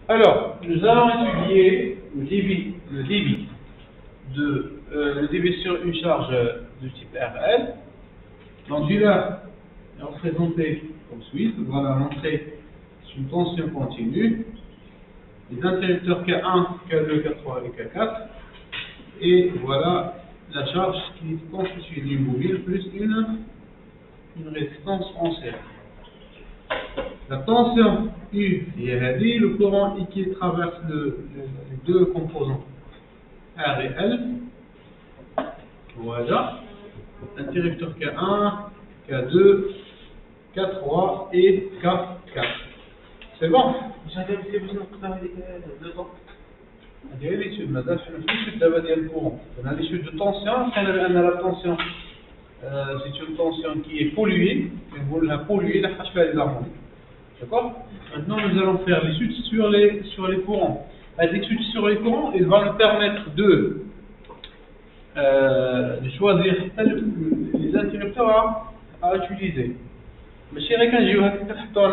Alors, nous allons étudier le débit sur une charge de type RL. L'angulaire est représenté comme suit. Voilà, l'entrée, c'est une tension continue. Les interrupteurs K1, K2, K3 et K4. Et voilà la charge qui est constituée d'une bobine plus une résistance en série. La tension U est le courant I qui traverse les deux composants R et L. Voilà. Interrupteur K1, K2, K3 et K4. C'est bon? ديال ليتود مازال حنا في ليتود دابا ديال الكورون درنا ليتود دو طونسيون لقينا بان لا طونسيون سي اون طونسيون كي est polluée نقول لها polluée لحقاش فيها لي زارمونيك. D'accord? Maintenant nous allons faire l'étude sur les courants. L'étude sur les courants, elle va nous permettre de choisir les interrupteurs à utiliser. Mais chez un interrupteur,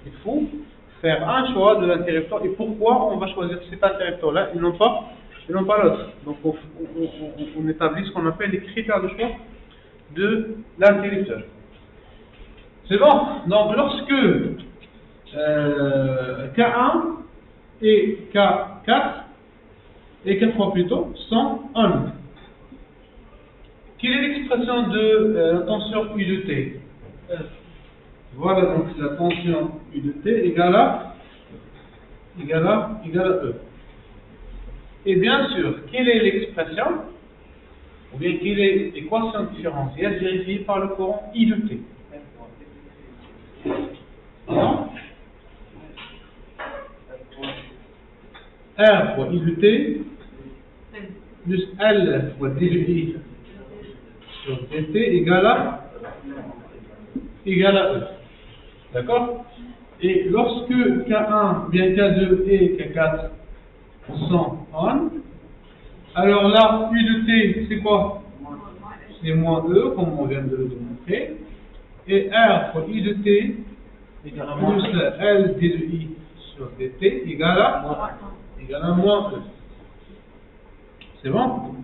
il faut faire un choix de l'interrupteur et pourquoi on va choisir cet interrupteur-là et non pas l'autre. Donc on établit ce qu'on appelle les critères de choix de l'interrupteur. C'est bon? Donc lorsque K1 et K4 et K3 plutôt sont on. Quelle est l'expression de la tension U de T? Voilà donc la tension U de T égale à E. Et bien sûr, quelle est l'expression ou bien quelle est l'équation différentielle vérifiée par le courant I de T? Non? R fois I de T plus L fois D de I sur dt égale à E. D'accord? Et lorsque K1, bien K2 et K4 sont on, alors là, U de T, c'est quoi? C'est moins E, comme on vient de le démontrer. Et R fois I de T plus L D de I sur dt égale à moins E. C'est bon?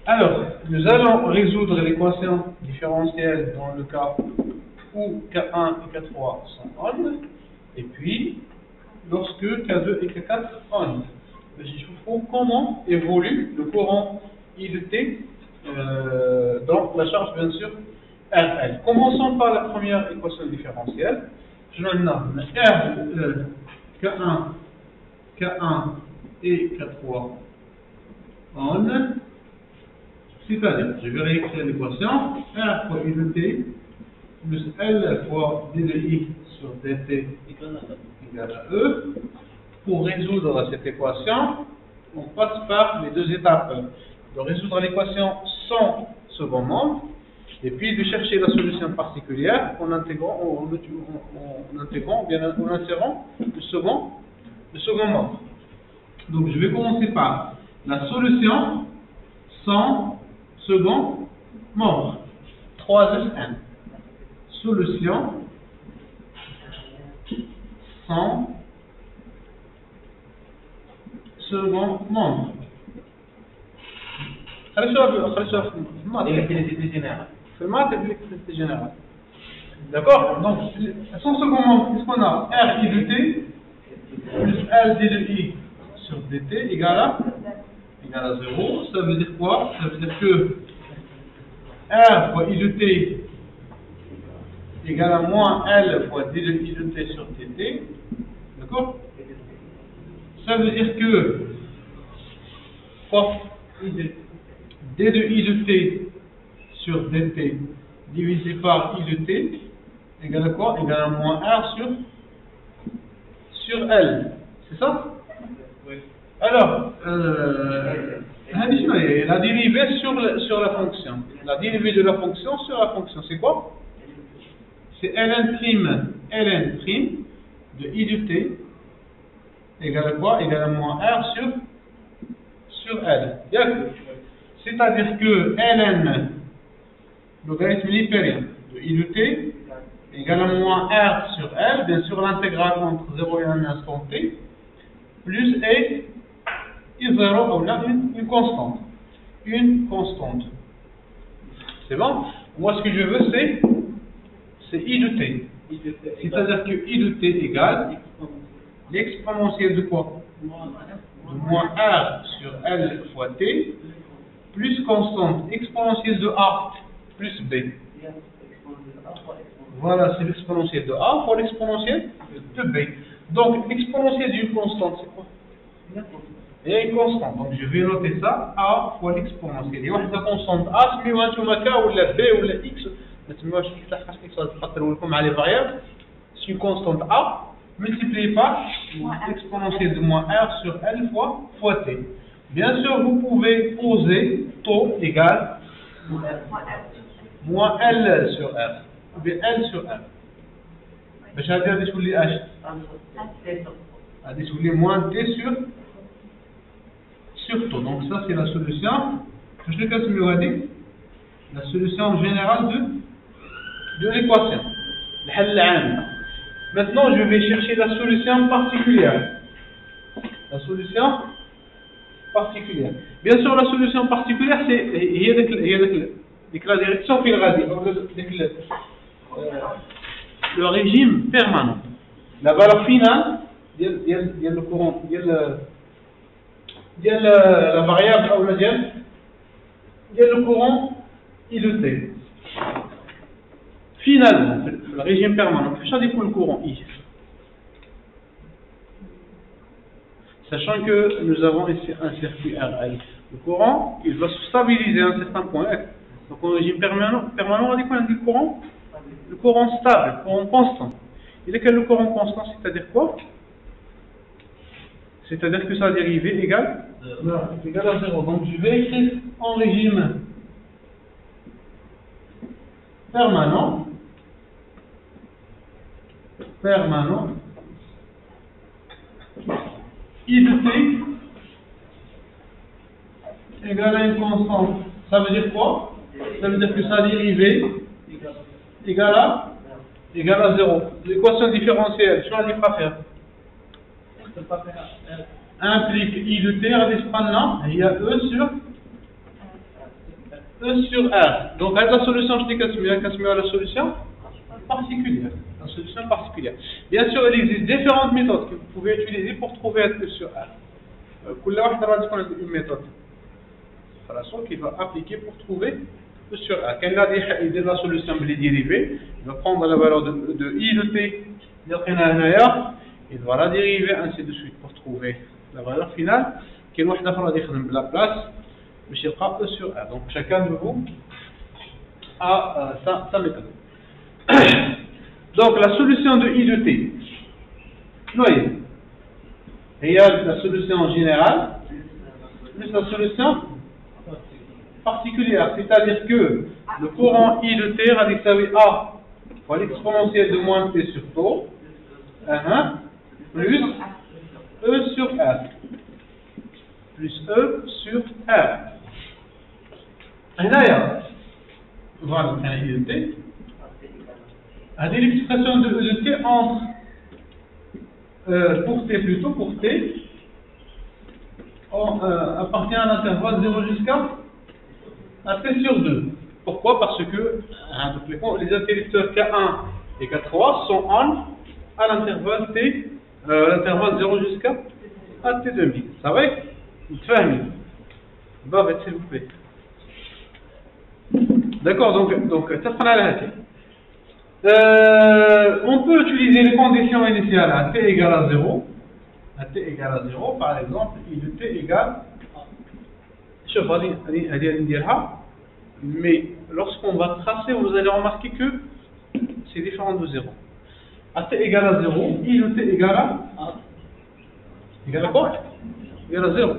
Alors, nous allons résoudre l'équation différentielle dans le cas où K1 et K3 sont on, et puis lorsque K2 et K4 on. Je vous montre comment évolue le courant I de T dans la charge, bien sûr, RL. Commençons par la première équation différentielle. Je nomme K1 et K3 on. C'est-à-dire, je vais réécrire l'équation R fois I de T plus L fois D de I sur dt égale à E. Pour résoudre cette équation, on passe par les deux étapes de résoudre l'équation sans second membre et puis de chercher la solution particulière en insérant le second membre. Donc je vais commencer par la solution sans second membre. 3SN. Solution sans second membre. D'accord? Donc, sans second membre, qu'est-ce qu'on a? R I de T plus L D de I sur dt égale à 0. Ça veut dire quoi? Ça veut dire que R fois I de T égale à moins L fois D de I de T sur dt. D'accord? Ça veut dire que D de I de T sur dt divisé par I de T égale à quoi? Égale à moins R sur L. C'est ça? Oui. Alors, la dérivée sur la fonction. La dérivée de la fonction sur la fonction, c'est quoi? C'est ln prime de I de T égale à quoi? Égale à moins R sur L. C'est-à-dire que ln, logarithme lippérien de I de T, égale à moins R sur L, bien sûr l'intégrale entre 0 et 1 instant t, plus E I0, on a une constante. Une constante. C'est bon? Moi ce que je veux c'est I de t. C'est-à-dire que I de t égale l'exponentielle de quoi? De moins R sur L fois t, plus constante exponentielle de A plus B. Voilà, c'est l'exponentielle de A fois l'exponentielle de B. Donc, l'exponentielle d'une constante, c'est quoi? Et une constante. Donc, je vais noter ça, A fois l'exponentielle. Et واحدة constante A, سميوها نتوما K ولا B ولا X. ما تسميوهاش X لا حاجة X تحطوا لكم على les variables. C'est une constante A multipliée par l'exponentielle de moins R sur L fois T. Bien sûr, vous pouvez poser taux égale moins L sur R. Ou bien L sur R. باش هذه غادي تولي اش؟ غادي تولي moins T sur taux. Donc ça c'est la solution. Je vais كنسميو هذه la solution générale de l'équation. الحل العام. Maintenant je vais chercher la solution particulière. La solution particulière. Bien sûr la solution particulière c'est هي la direction في الغادي أو le régime permanent. La valeur finale ديال le courant ديال la variable أو ديال le courant I de T. Finalement, le régime permanent, que ça dépend le courant I. Sachant que nous avons ici un circuit RL. Le courant, il va se stabiliser à un certain point. Donc, au régime permanent, on dit quoi? On dit le courant stable, le courant constant. Et lequel le courant constant, c'est-à-dire quoi? C'est-à-dire que sa dérivée égale à 0. Donc, je vais écrire en régime permanent. I de T égale à une constante. Ça veut dire quoi? Ça veut dire que sa dérivée égale à 0. L'équation différentielle, je vais pas faire. Implique I de T, il y a E sur R. Donc, avec la solution, je dis qu'est-ce la solution particulière. La solution particulière. Bien sûr, il existe différentes méthodes que vous pouvez utiliser pour trouver E sur R. Une méthode qui va appliquer pour trouver E sur R. Quand il a la solution dérivée, il va prendre la valeur de I de T, il va la dériver ainsi de suite pour trouver la valeur finale. Qui est la place. E sur R. Donc chacun de vous a sa méthode. Donc la solution de I de T, voyez, il y a la solution générale plus la solution particulière, c'est-à-dire que le courant I de T va exercer A fois l'exponentielle de moins T sur taux, plus E sur R, plus E sur R. هنا voilà I de T. هذه l'expression de E de T entre pour T plutôt pour T appartient à l'intervalle 0 jusqu'à T sur 2. Pourquoi? Parce que les interrupteurs K1 et K3 sont on à l'intervalle T, l'intervalle 0 jusqu'à T2. Ça va? Vite, s'il vous plaît. D'accord, donc ça sera la on peut utiliser les conditions initiales à t égale à 0. À t égale à 0, par exemple, I de t égale. Mais lorsqu'on va tracer, vous allez remarquer que c'est différent de 0. À t égale à 0, I de t égale à. Égale à quoi? Égale à 0.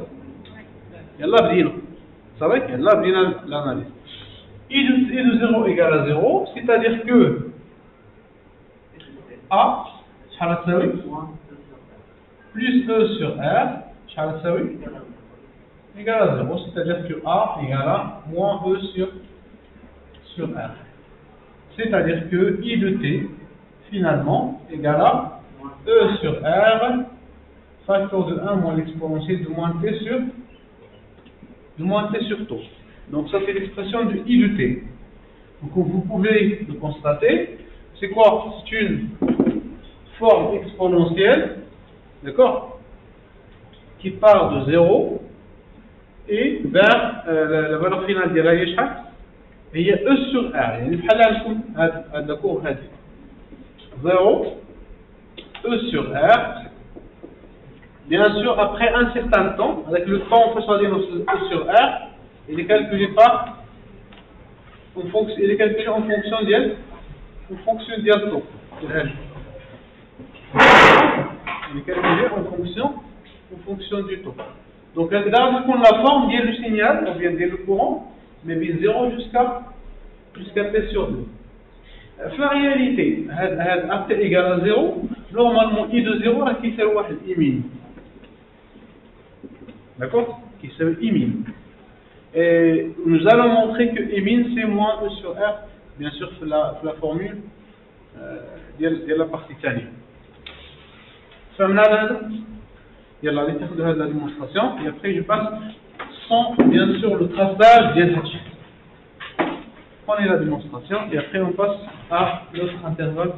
Yallah bdina. Ça va? Yallah bdina l'analyse. I de 0 égale à 0, c'est-à-dire que A, plus E sur R, égale à 0, c'est-à-dire que A égale à moins E sur R. C'est-à-dire que I de T finalement égale à E sur R, facteur de 1 moins l'exponentielle de moins T sur taux. Donc ça c'est l'expression de I de T. Donc vous pouvez le constater. C'est quoi? C'est une forme exponentielle, d'accord, qui part de 0 et vers la valeur finale de la يشحن هي E sur R. يعني بحال عندكم هاد la courbe هادي 0 E sur R. Bien sûr, après un certain temps, avec le temps, on peut choisir E sur R. Il est calculé en fonction du taux. Il est calculé en fonction du taux. Donc, là, vous prenez la forme via le signal, on vient dire le courant, mais via 0 jusqu'à T sur 2. La réalité, à T égale à 0, normalement, I de 0, qui c'est I min. D'accord? Qui c'est I min. Et nous allons montrer que I min c'est moins E sur R, bien sûr, c'est la formule de la partie tanière. فهمنا هذا؟ يلا allez تاخذوا هذه la démonstration et après je passe sans bien sûr le traçage ديال هادشي. Prenez la démonstration et après on passe à l'autre intervalle.